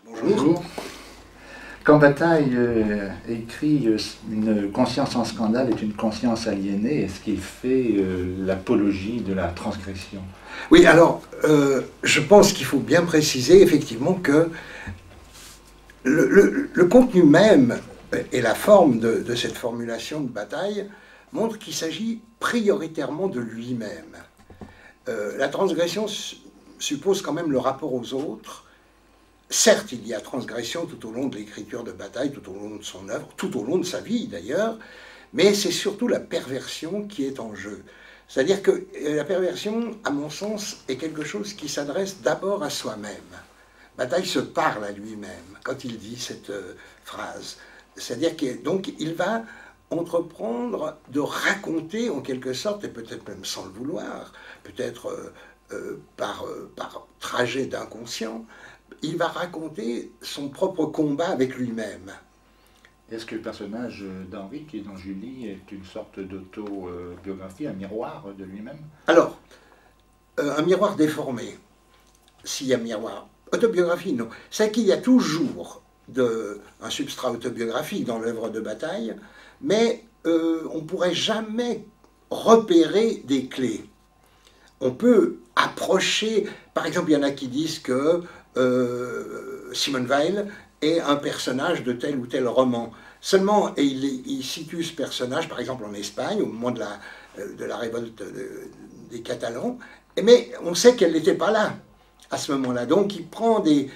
Bonjour. Quand Bataille écrit une conscience en scandale est une conscience aliénée, est-ce qu'il fait l'apologie de la transgression? Oui, alors, je pense qu'il faut bien préciser effectivement que le contenu même et la forme de cette formulation de Bataille montrent qu'il s'agit prioritairement de lui-même. La transgression suppose quand même le rapport aux autres. Certes, il y a transgression tout au long de l'écriture de Bataille, tout au long de son œuvre, tout au long de sa vie d'ailleurs, mais c'est surtout la perversion qui est en jeu. C'est-à-dire que la perversion, à mon sens, est quelque chose qui s'adresse d'abord à soi-même. Bataille se parle à lui-même quand il dit cette phrase. C'est-à-dire qu'il va entreprendre de raconter en quelque sorte, et peut-être même sans le vouloir, peut-être par trajet d'inconscient, il va raconter son propre combat avec lui-même. Est-ce que le personnage d'Henri, qui est dans Julie, est une sorte d'autobiographie, un miroir de lui-même? Alors, un miroir déformé, s'il y a miroir. Autobiographie, non. C'est qu'il y a toujours un substrat autobiographique dans l'œuvre de Bataille, mais on ne pourrait jamais repérer des clés. On peut approcher, par exemple, il y en a qui disent que Simone Weil est un personnage de tel ou tel roman. Seulement, et il situe ce personnage, par exemple en Espagne, au moment de la révolte des Catalans, mais on sait qu'elle n'était pas là à ce moment-là. Donc il prend mais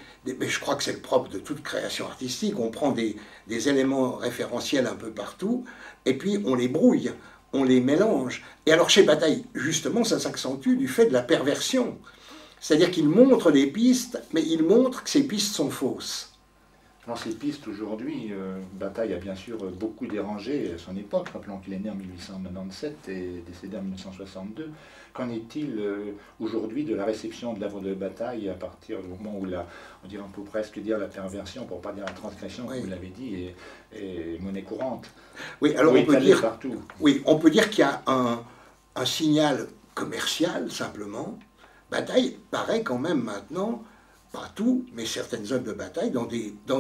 je crois que c'est le propre de toute création artistique, on prend des éléments référentiels un peu partout, et puis on les brouille, on les mélange. Et alors chez Bataille, justement, ça s'accentue du fait de la perversion. C'est-à-dire qu'il montre des pistes, mais il montre que ces pistes sont fausses. Dans ces pistes, aujourd'hui, Bataille a bien sûr beaucoup dérangé son époque. Rappelons qu'il est né en 1897 et décédé en 1962. Qu'en est-il aujourd'hui de la réception de l'œuvre de Bataille à partir du moment où on dirait, on peut presque dire la perversion, pour ne pas dire la transgression, comme vous l'avez dit, est monnaie courante? Oui, alors partout. Oui, on peut dire qu'il y a un signal commercial, simplement. Bataille paraît quand même maintenant, pas tout, mais certaines œuvres de Bataille, dans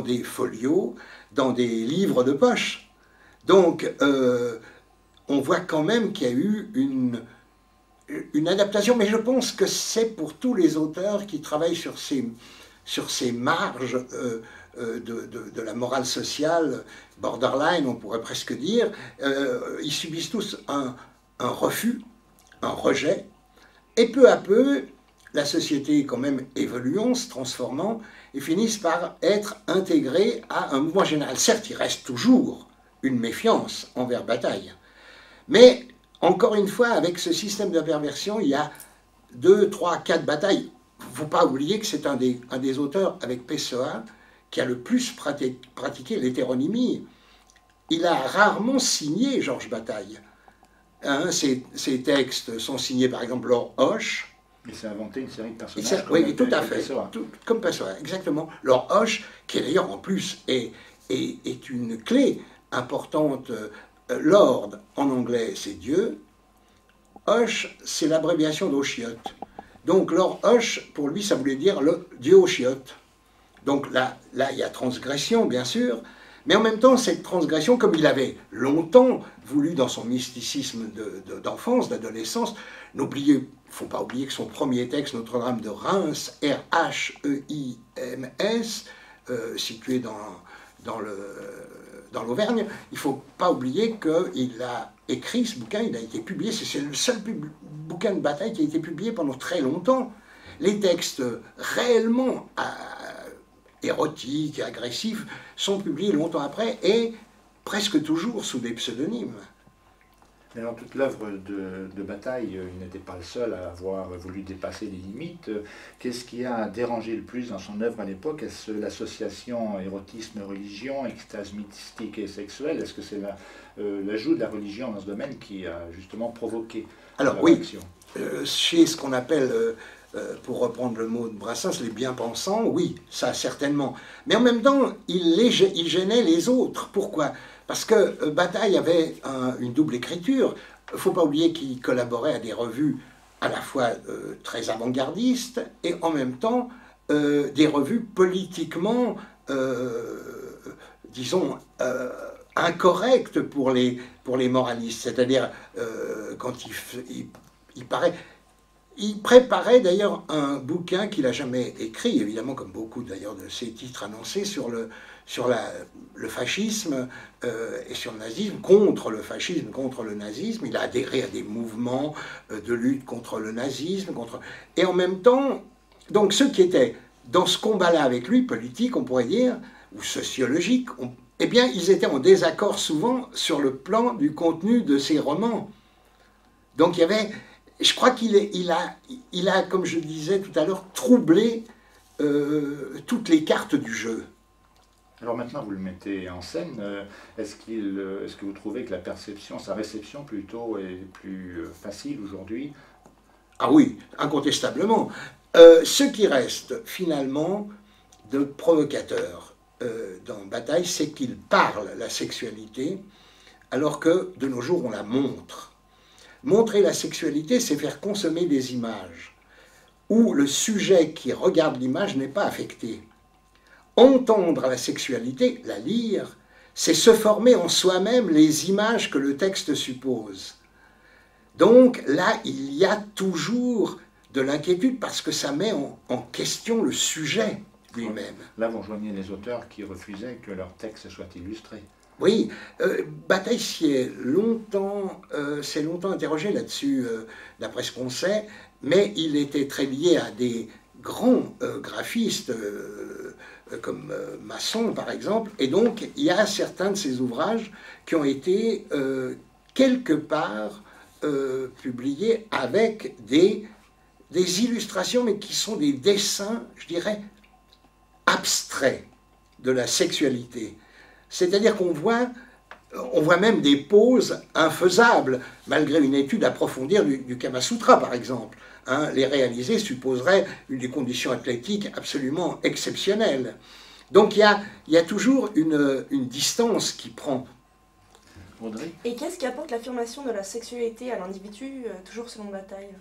des folios, dans des livres de poche. Donc, on voit quand même qu'il y a eu une adaptation, mais je pense que c'est pour tous les auteurs qui travaillent sur ces marges de la morale sociale, borderline, on pourrait presque dire. Ils subissent tous un refus, un rejet, et peu à peu, la société quand même évoluant, se transformant, et finissent par être intégrés à un mouvement général. Certes, il reste toujours une méfiance envers Bataille, mais encore une fois, avec ce système de perversion, il y a 2, 3, 4 Batailles. Il ne faut pas oublier que c'est un des auteurs, avec Pessoa, qui a le plus pratiqué l'hétéronymie. Il a rarement signé Georges Bataille. Hein, ses textes sont signés par exemple Laure Hoche. Il s'est inventé une série de personnages. Oui, tout à fait. Comme Pessoa, exactement. Laure Hoche, qui d'ailleurs en plus est une clé importante. Lord en anglais c'est Dieu. Hoche c'est l'abréviation d'Ochiotte. Donc Laure Hoche, pour lui, ça voulait dire le Dieu aux chiottes. Donc là, il y a transgression, bien sûr. Mais en même temps, cette transgression, comme il avait longtemps voulu dans son mysticisme d'enfance, d'adolescence, il ne faut pas oublier que son premier texte, Notre-Dame de Reims, R-H-E-I-M-S, situé dans l'Auvergne, il ne faut pas oublier qu'il a écrit ce bouquin, il a été publié, c'est le seul bouquin de Bataille qui a été publié pendant très longtemps. Les textes réellement érotiques et agressifs sont publiés longtemps après et presque toujours sous des pseudonymes. Mais dans toute l'œuvre de Bataille, il n'était pas le seul à avoir voulu dépasser les limites. Qu'est-ce qui a dérangé le plus dans son œuvre à l'époque? Est-ce l'association érotisme-religion, extase mystique et sexuelle? Est-ce que c'est l'ajout de la religion dans ce domaine qui a justement provoqué la réaction? Chez ce qu'on appelle, pour reprendre le mot de Brassens, les bien-pensants, oui, ça certainement. Mais en même temps, il gênait les autres. Pourquoi? Parce que Bataille avait une double écriture. Il ne faut pas oublier qu'il collaborait à des revues à la fois très avant-gardistes et en même temps des revues politiquement, disons, incorrectes pour les moralistes. C'est-à-dire, quand il préparait d'ailleurs un bouquin qu'il n'a jamais écrit, évidemment, comme beaucoup d'ailleurs de ses titres annoncés, sur le fascisme et sur le nazisme, contre le fascisme, contre le nazisme. Il a adhéré à des mouvements de lutte contre le nazisme. Et en même temps, donc ceux qui étaient dans ce combat-là avec lui, politique, on pourrait dire, ou sociologique, eh bien, ils étaient en désaccord souvent sur le plan du contenu de ses romans. Donc il y avait... Je crois qu'il a, comme je disais tout à l'heure, troublé toutes les cartes du jeu. Alors maintenant, vous le mettez en scène. Est-ce que vous trouvez que la perception, sa réception plutôt, est plus facile aujourd'hui? Ah oui, incontestablement. Ce qui reste finalement de provocateur dans Bataille, c'est qu'il parle la sexualité, alors que de nos jours, on la montre. Montrer la sexualité, c'est faire consommer des images, où le sujet qui regarde l'image n'est pas affecté. Entendre la sexualité, la lire, c'est se former en soi-même les images que le texte suppose. Donc là, il y a toujours de l'inquiétude parce que ça met en question le sujet lui-même. Là, vous rejoignez les auteurs qui refusaient que leur texte soit illustré. Oui, Bataille s'est longtemps interrogé là-dessus, d'après ce qu'on sait, mais il était très lié à des grands graphistes, comme Masson par exemple, et donc il y a certains de ses ouvrages qui ont été quelque part publiés avec des illustrations, mais qui sont des dessins, je dirais, abstraits de la sexualité. C'est-à-dire qu'on voit même des poses infaisables, malgré une étude approfondie du Kama Sutra, par exemple. Hein, les réaliser supposerait des conditions athlétiques absolument exceptionnelles. Donc il y a toujours une distance qui prend. Audrey ? Et qu'est-ce qui apporte l'affirmation de la sexualité à l'individu, toujours selon Bataille?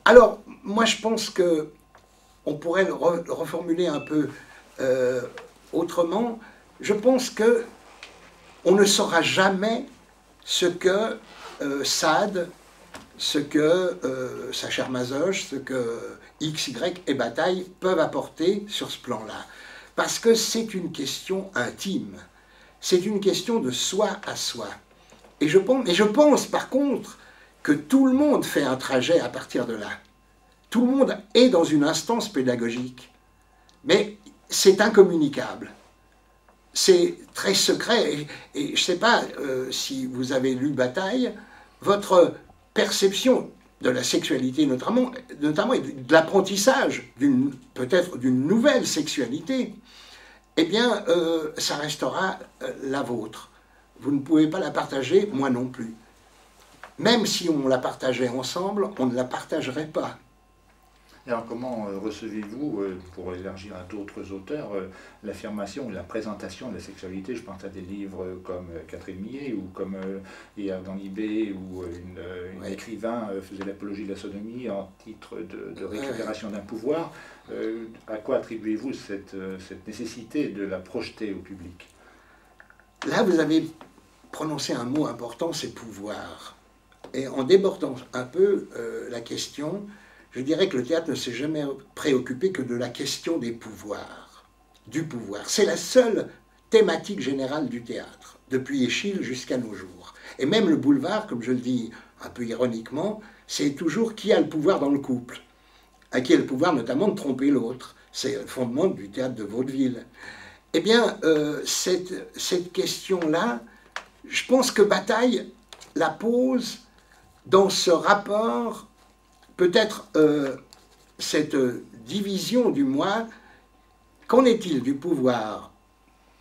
Alors, moi je pense qu'on pourrait le reformuler un peu autrement. Je pense que on ne saura jamais ce que Sade, ce que Sacher Masoch, ce que X, Y et Bataille peuvent apporter sur ce plan-là. Parce que c'est une question intime. C'est une question de soi à soi. Et je pense par contre que tout le monde fait un trajet à partir de là. Tout le monde est dans une instance pédagogique. Mais c'est incommunicable. C'est très secret. Et je ne sais pas si vous avez lu Bataille, votre perception de la sexualité notamment et de l'apprentissage peut-être d'une nouvelle sexualité, eh bien, ça restera la vôtre. Vous ne pouvez pas la partager, moi non plus. Même si on la partageait ensemble, on ne la partagerait pas. Alors comment recevez-vous, pour élargir à d'autres auteurs, l'affirmation ou la présentation de la sexualité? Je pense à des livres comme Catherine Millet ou comme Hier dans l'IB, où une écrivain faisait l'apologie de la sodomie en titre de récupération d'un pouvoir. À quoi attribuez-vous cette nécessité de la projeter au public? Là, vous avez prononcé un mot important, c'est pouvoir. Et en débordant un peu la question, je dirais que le théâtre ne s'est jamais préoccupé que de la question des pouvoirs, du pouvoir. C'est la seule thématique générale du théâtre, depuis Échille jusqu'à nos jours. Et même le boulevard, comme je le dis un peu ironiquement, c'est toujours qui a le pouvoir dans le couple, à qui a le pouvoir notamment de tromper l'autre. C'est le fondement du théâtre de vaudeville. Eh bien, cette question-là, je pense que Bataille la pose dans ce rapport, peut-être cette division du moi. Qu'en est-il du pouvoir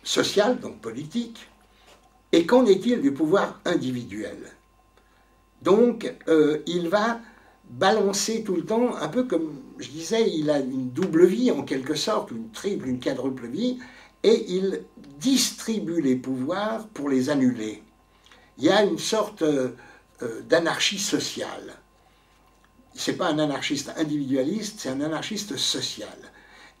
social, donc politique, et qu'en est-il du pouvoir individuel? Donc, il va balancer tout le temps, un peu comme je disais, il a une double vie en quelque sorte, une triple, une quadruple vie, et il distribue les pouvoirs pour les annuler. Il y a une sorte d'anarchie sociale. c'est pas un anarchiste individualiste, c'est un anarchiste social.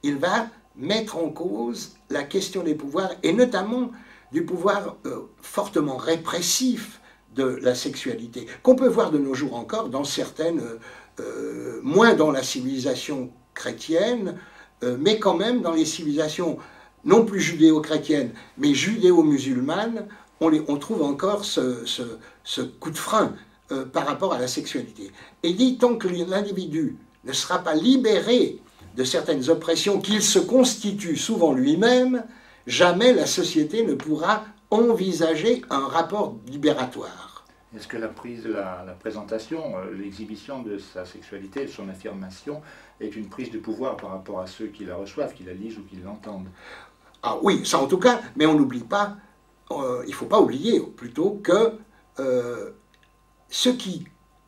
Il va mettre en cause la question des pouvoirs, et notamment du pouvoir fortement répressif de la sexualité, qu'on peut voir de nos jours encore dans certaines, moins dans la civilisation chrétienne, mais quand même dans les civilisations non plus judéo-chrétiennes, mais judéo-musulmanes, on trouve encore ce coup de frein par rapport à la sexualité. Et dit, tant que l'individu ne sera pas libéré de certaines oppressions qu'il se constitue souvent lui-même, jamais la société ne pourra envisager un rapport libératoire. Est-ce que la présentation, l'exhibition de sa sexualité, de son affirmation, est une prise de pouvoir par rapport à ceux qui la reçoivent, qui la lisent ou qui l'entendent? Ah oui, ça en tout cas, mais on n'oublie pas, il ne faut pas oublier plutôt que ce qui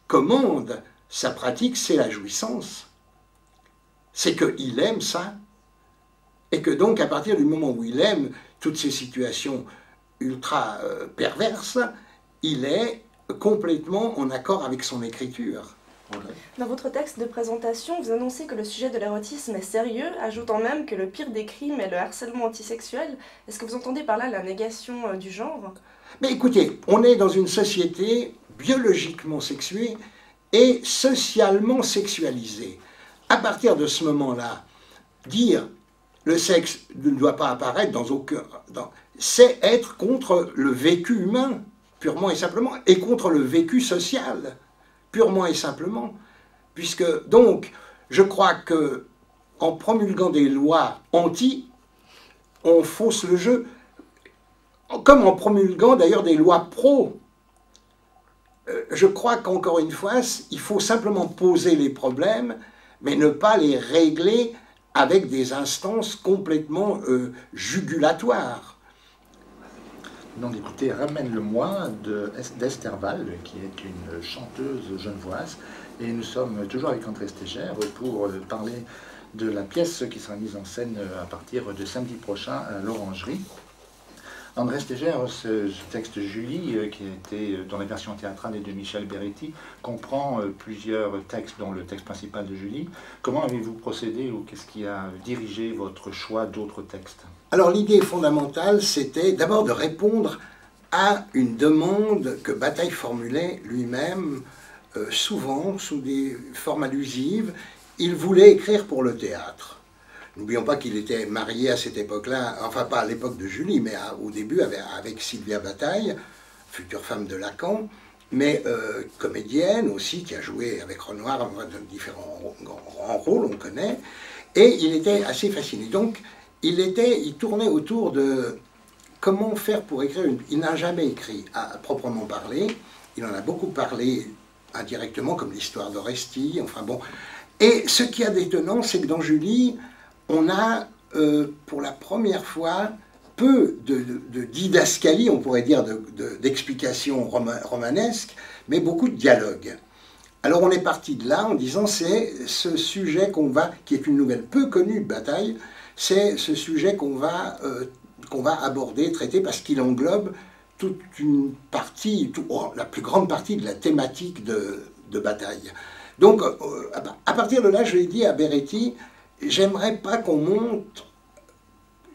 commande sa pratique, c'est la jouissance. C'est qu'il aime ça, et que donc à partir du moment où il aime toutes ces situations ultra perverses, il est complètement en accord avec son écriture. Dans votre texte de présentation, vous annoncez que le sujet de l'érotisme est sérieux, ajoutant même que le pire des crimes est le harcèlement antisexuel. Est-ce que vous entendez par là la négation du genre? Mais écoutez, on est dans une société biologiquement sexuée et socialement sexualisée. À partir de ce moment-là, dire le sexe ne doit pas apparaître dans aucun... c'est être contre le vécu humain, purement et simplement, et contre le vécu social, purement et simplement. Puisque, donc, je crois que en promulguant des lois anti, on fausse le jeu, comme en promulguant d'ailleurs des lois pro. Je crois qu'encore une fois, il faut simplement poser les problèmes, mais ne pas les régler avec des instances complètement jugulatoires. Donc écoutez, Ramène-le-moi d'Estherval, qui est une chanteuse genevoise, et nous sommes toujours avec André Stégère pour parler de la pièce qui sera mise en scène à partir de samedi prochain à l'Orangerie. André Stégère, ce texte Julie, qui a été dans la version théâtrale de Michel Beretti, comprend plusieurs textes, dont le texte principal de Julie. Comment avez-vous procédé ou qu'est-ce qui a dirigé votre choix d'autres textes? Alors l'idée fondamentale, c'était d'abord de répondre à une demande que Bataille formulait lui-même, souvent sous des formes allusives. Il voulait écrire pour le théâtre. N'oublions pas qu'il était marié à cette époque-là, enfin pas à l'époque de Julie, mais au début avec Sylvia Bataille, future femme de Lacan, mais comédienne aussi, qui a joué avec Renoir de différents grands rôles, on connaît, et il était assez fasciné. Donc il tournait autour de comment faire pour écrire Il n'a jamais écrit à proprement parler, il en a beaucoup parlé indirectement, comme l'histoire d'Orestie, enfin bon. Et ce qui est d'étonnant, c'est que dans Julie, on a, pour la première fois, peu de didascalie, on pourrait dire, d'explications romanesques, mais beaucoup de dialogues. Alors on est parti de là en disant c'est ce sujet qui est une nouvelle peu connue de Bataille, c'est ce sujet qu'on va aborder, traiter, parce qu'il englobe toute une partie, la plus grande partie de la thématique de Bataille. Donc à partir de là, je l'ai dit à Beretti, j'aimerais pas qu'on monte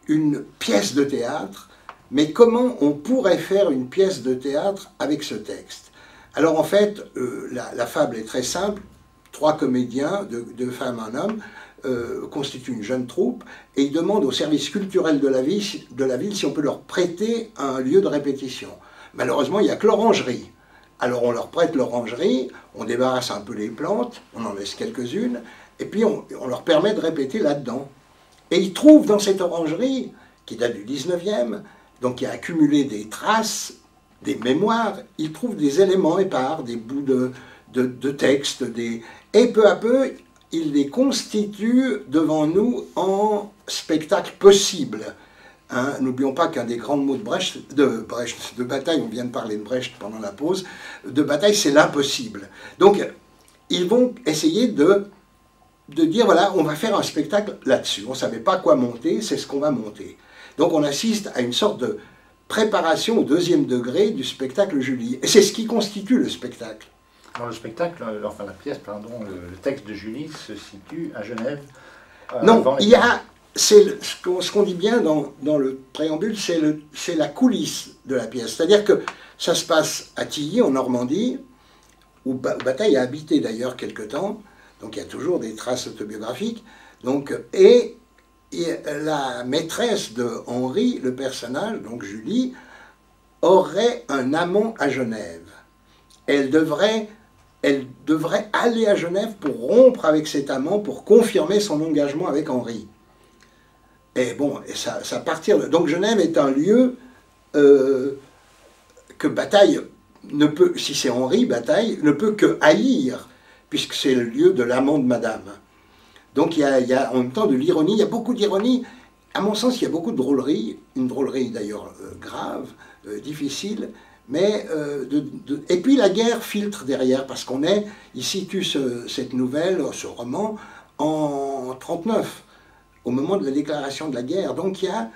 une pièce de théâtre, mais comment on pourrait faire une pièce de théâtre avec ce texte? Alors en fait, la fable est très simple. 3 comédiens, 2 femmes, 1 homme, constituent une jeune troupe et ils demandent au service culturel de la ville si on peut leur prêter un lieu de répétition. Malheureusement, il n'y a que l'orangerie. Alors on leur prête l'orangerie, on débarrasse un peu les plantes, on en laisse quelques-unes, et puis on leur permet de répéter là-dedans. Et ils trouvent dans cette orangerie, qui date du 19e, donc qui a accumulé des traces, des mémoires, ils trouvent des éléments épars, des bouts de textes, et peu à peu, ils les constituent devant nous en spectacle possible. Hein, n'oublions pas qu'un des grands mots de Bataille, on vient de parler de Brecht pendant la pause, de Bataille, c'est l'impossible. Donc, ils vont essayer de dire, voilà, on va faire un spectacle là-dessus. On ne savait pas quoi monter, c'est ce qu'on va monter. Donc on assiste à une sorte de préparation au 2e degré du spectacle Julie. Et c'est ce qui constitue le spectacle. Dans le spectacle, enfin la pièce, pardon, le texte de Julie se situe à Genève. Non, il y a, ce qu'on dit bien dans le préambule, c'est la coulisse de la pièce. C'est-à-dire que ça se passe à Tilly, en Normandie, où Bataille a habité d'ailleurs quelque temps, donc il y a toujours des traces autobiographiques. Donc, et la maîtresse de Henri, le personnage, donc Julie, aurait un amant à Genève. Elle devrait aller à Genève pour rompre avec cet amant, pour confirmer son engagement avec Henri. Et bon, ça partir de... Donc Genève est un lieu que Bataille ne peut, si c'est Henri, Bataille ne peut que haïr, puisque c'est le lieu de l'amant de Madame. Donc il y a en même temps de l'ironie, il y a beaucoup d'ironie. À mon sens, il y a beaucoup de drôlerie, une drôlerie d'ailleurs grave, difficile, mais et puis la guerre filtre derrière, parce il situe cette nouvelle, ce roman, en 1939, au moment de la déclaration de la guerre. Donc il y a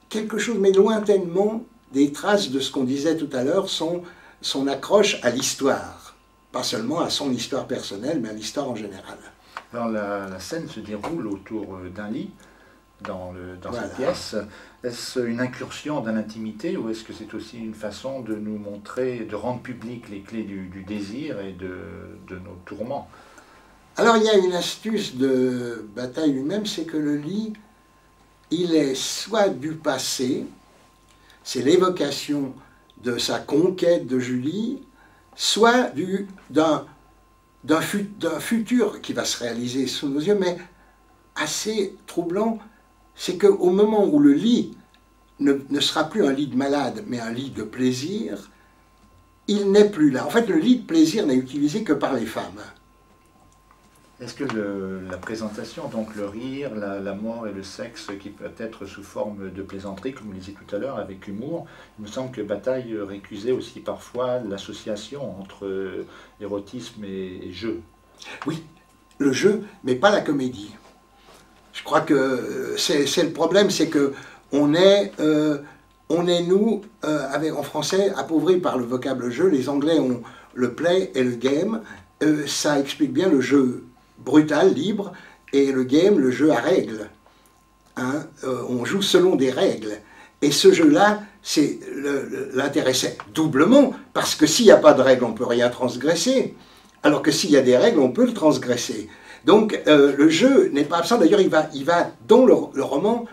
quelque chose, mais lointainement, des traces de ce qu'on disait tout à l'heure, son accroche à l'histoire. Pas seulement à son histoire personnelle, mais à l'histoire en général. Alors la scène se déroule autour d'un lit, dans voilà. cette pièce. Est-ce une incursion dans l'intimité ou est-ce que c'est aussi une façon de nous montrer, de rendre publiques les clés du désir et de nos tourments? Alors il y a une astuce de Bataille lui-même, c'est que le lit, il est soit du passé, c'est l'évocation de sa conquête de Julie, soit d'un futur qui va se réaliser sous nos yeux, mais assez troublant, c'est qu'au moment où le lit ne sera plus un lit de malade, mais un lit de plaisir, il n'est plus là. En fait, le lit de plaisir n'est utilisé que par les femmes. Est-ce que la présentation, donc le rire, la mort et le sexe, qui peut être sous forme de plaisanterie, comme vous le disiez tout à l'heure, avec humour, il me semble que Bataille récusait aussi parfois l'association entre érotisme et jeu. Oui, le jeu, mais pas la comédie. Je crois que c'est le problème, c'est que on est nous, en français, appauvris par le vocable jeu. Les Anglais ont le play et le game. Ça explique bien le jeu brutal, libre, et le game, le jeu à règles. Hein, on joue selon des règles. Et ce jeu-là, c'est l'intéressait doublement, parce que s'il n'y a pas de règles, on ne peut rien transgresser. Alors que s'il y a des règles, on peut le transgresser. Donc le jeu n'est pas absent. D'ailleurs, il va dans le roman,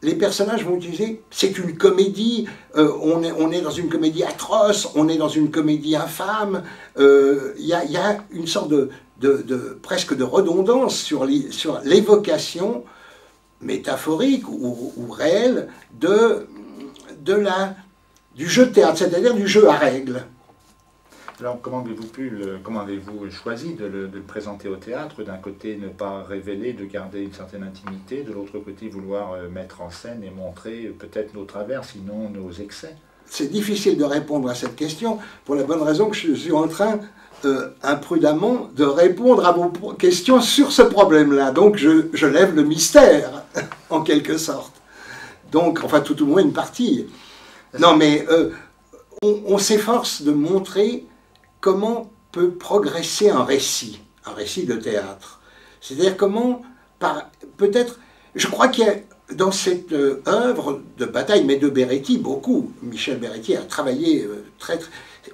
les personnages vont utiliser, c'est une comédie, on est dans une comédie atroce, on est dans une comédie infâme. Il y a une sorte presque de redondance sur l'évocation métaphorique ou réelle du jeu de théâtre, c'est-à-dire du jeu à règles. Alors, comment avez-vous choisi de le présenter au théâtre? D'un côté, ne pas révéler, de garder une certaine intimité, de l'autre côté, vouloir mettre en scène et montrer peut-être nos travers, sinon nos excès? C'est difficile de répondre à cette question, pour la bonne raison que je suis en train, imprudemment, de répondre à vos questions sur ce problème-là. Donc, je lève le mystère, en quelque sorte. Donc, enfin, tout au moins une partie. Non, mais on s'efforce de montrer comment peut progresser un récit de théâtre. C'est-à-dire comment, peut-être, je crois qu'il y a dans cette œuvre de Bataille, mais de Beretti, beaucoup, Michel Beretti a travaillé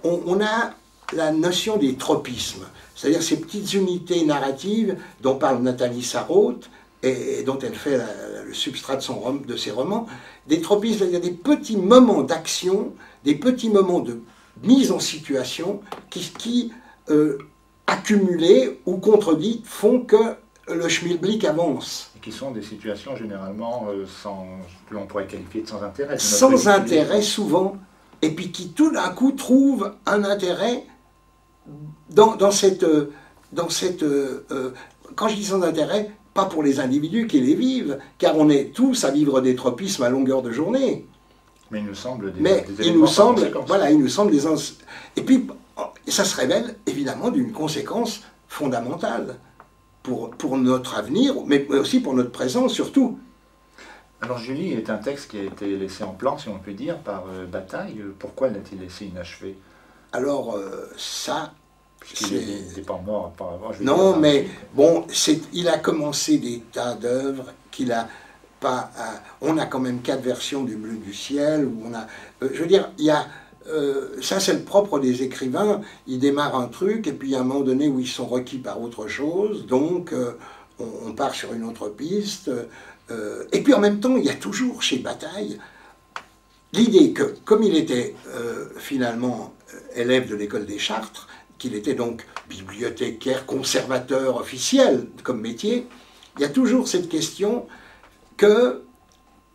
on a la notion des tropismes, c'est-à-dire ces petites unités narratives dont parle Nathalie Sarraute et dont elle fait le substrat de ses romans, des tropismes, c'est-à-dire des petits moments d'action, des petits moments de mise en situation qui accumulés ou contredits, font que le schmilblick avance. Et qui sont des situations généralement que l'on pourrait qualifier de sans intérêt. Sans intérêt souvent, et puis qui tout d'un coup trouvent un intérêt dans cette quand je dis sans intérêt, pas pour les individus qui les vivent, car on est tous à vivre des tropismes à longueur de journée. Mais il nous semble des... Et puis, ça se révèle évidemment d'une conséquence fondamentale pour notre avenir, mais aussi pour notre présent surtout. Alors Julie est un texte qui a été laissé en plan, si on peut dire, par Bataille. Pourquoi l'a-t-il laissé inachevé? Alors ça, Puisqu'il n'est pas mort auparavant. Non, mais bon, il a commencé des tas d'œuvres qu'il a pas... on a quand même 4 versions du Bleu du ciel, où on a... je veux dire, il y a... ça, c'est le propre des écrivains. Ils démarrent un truc, et puis il y a un moment donné où ils sont requis par autre chose, donc on part sur une autre piste. Et puis en même temps, il y a toujours chez Bataille l'idée que, comme il était finalement élève de l'école des Chartres, qu'il était donc bibliothécaire, conservateur officiel comme métier, il y a toujours cette question que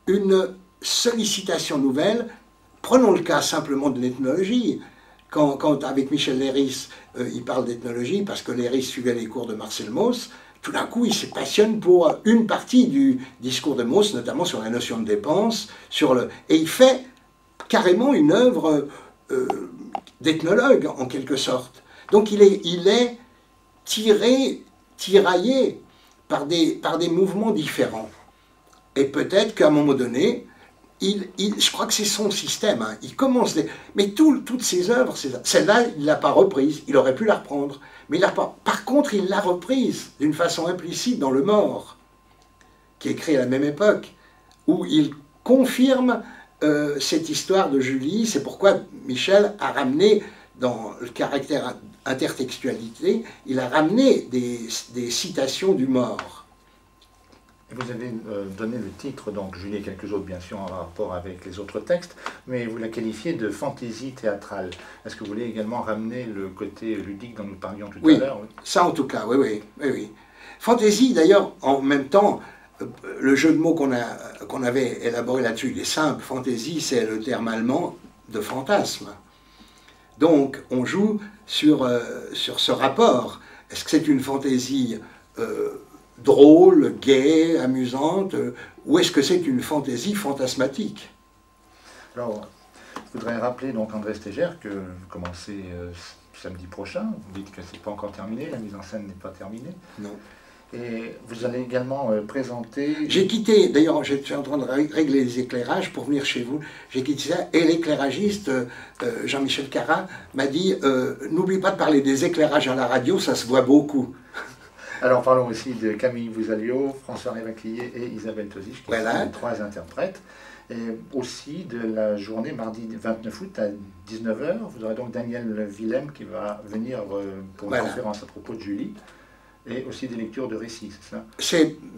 une sollicitation nouvelle, prenons le cas simplement de l'ethnologie, quand avec Michel Leiris, il parle d'ethnologie, parce que Leiris suivait les cours de Marcel Mauss, tout d'un coup, il se passionne pour une partie du discours de Mauss, notamment sur la notion de dépense, et il fait carrément une œuvre d'ethnologue, en quelque sorte. Donc il est tiraillé par des mouvements différents. Et peut-être qu'à un moment donné, je crois que c'est son système. Hein. Il commence mais toutes ses œuvres, celle-là, il ne l'a pas reprise. Il aurait pu la reprendre. Mais il l'a pas. Par contre, il l'a reprise d'une façon implicite dans Le Mort, qui est écrit à la même époque, où il confirme cette histoire de Julie. C'est pourquoi Michel a ramené, dans le caractère intertextualité, il a ramené des citations du Mort. Vous avez donné le titre, donc Julie et quelques autres, bien sûr, en rapport avec les autres textes, mais vous la qualifiez de fantaisie théâtrale. Est-ce que vous voulez également ramener le côté ludique dont nous parlions tout à l'heure? Oui, ça en tout cas, oui. Fantaisie, d'ailleurs, en même temps, le jeu de mots qu'on avait élaboré là-dessus, il est simple. Fantaisie, c'est le terme allemand de fantasme. Donc, on joue sur ce rapport. Est-ce que c'est une fantaisie drôle, gaie, amusante, ou est-ce que c'est une fantaisie fantasmatique? Alors, je voudrais rappeler donc André Stégère que vous commencez samedi prochain. Vous dites que c'est pas encore terminé, la mise en scène n'est pas terminée. Non. Et vous allez également présenter... J'ai quitté, d'ailleurs, je suis en train de régler les éclairages pour venir chez vous. J'ai quitté ça, et l'éclairagiste, Jean-Michel Carrat, m'a dit n'oublie pas de parler des éclairages à la radio, ça se voit beaucoup. Alors parlons aussi de Camille Bousalio, François Révaclier et Isabelle Tozich, qui sont les 3 interprètes. Et aussi de la journée mardi 29 août à 19h, vous aurez donc Daniel Willem qui va venir pour une conférence à propos de Julie. Et aussi des lectures de récits, c'est ça?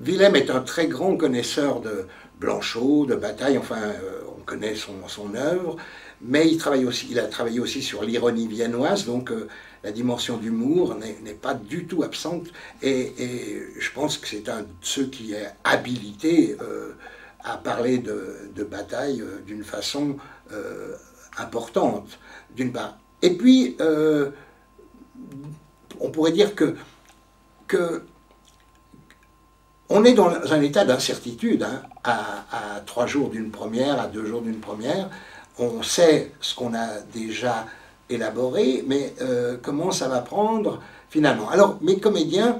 Willem est un très grand connaisseur de Blanchot, de Bataille, enfin, on connaît son œuvre, mais il a travaillé aussi sur l'ironie viennoise, donc la dimension d'humour n'est pas du tout absente, et je pense que c'est un de ceux qui est habilité à parler de Bataille d'une façon importante, d'une part. Et puis, on pourrait dire que on est dans un état d'incertitude, hein, à 3 jours d'une première, à 2 jours d'une première. On sait ce qu'on a déjà élaboré, mais comment ça va prendre finalement. Alors, mes comédiens,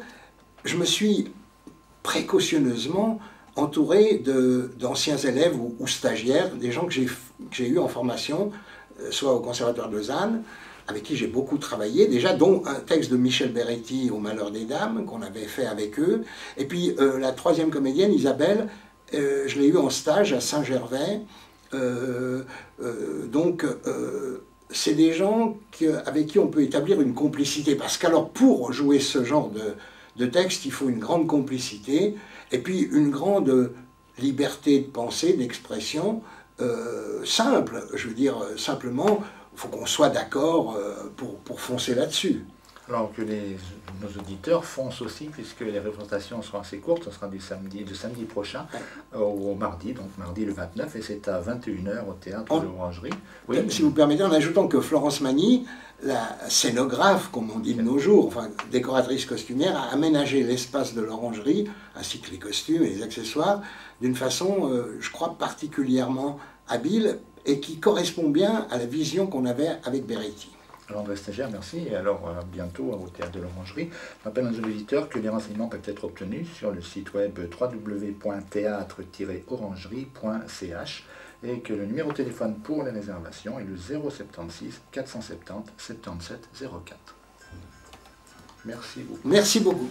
je me suis précautionneusement entouré d'anciens élèves ou stagiaires, des gens que j'ai eus en formation, soit au Conservatoire de Lausanne, avec qui j'ai beaucoup travaillé, déjà, dont un texte de Michel Beretti au Malheur des Dames, qu'on avait fait avec eux. Et puis la 3e comédienne, Isabelle, je l'ai eue en stage à Saint-Gervais. Donc, c'est des gens avec qui on peut établir une complicité. Parce qu'alors, pour jouer ce genre de texte, il faut une grande complicité, et puis une grande liberté de pensée, d'expression, simple. Je veux dire, simplement... il faut qu'on soit d'accord pour foncer là-dessus. Alors que nos auditeurs foncent aussi, puisque les représentations seront assez courtes, ce sera du samedi prochain au mardi, donc mardi le 29, et c'est à 21h au théâtre de l'Orangerie. Oui, si vous permettez, en ajoutant que Florence Magny, la scénographe, comme on dit de nos jours, enfin décoratrice costumière, a aménagé l'espace de l'Orangerie, ainsi que les costumes et les accessoires, d'une façon, je crois, particulièrement habile, et qui correspond bien à la vision qu'on avait avec Beretti. Alors André Stégère, merci, et alors bientôt au Théâtre de l'Orangerie. Je rappelle à nos auditeurs que les renseignements peuvent être obtenus sur le site web www.théâtre-orangerie.ch et que le numéro de téléphone pour les réservations est le 076 470 77 04. Merci beaucoup. Merci beaucoup.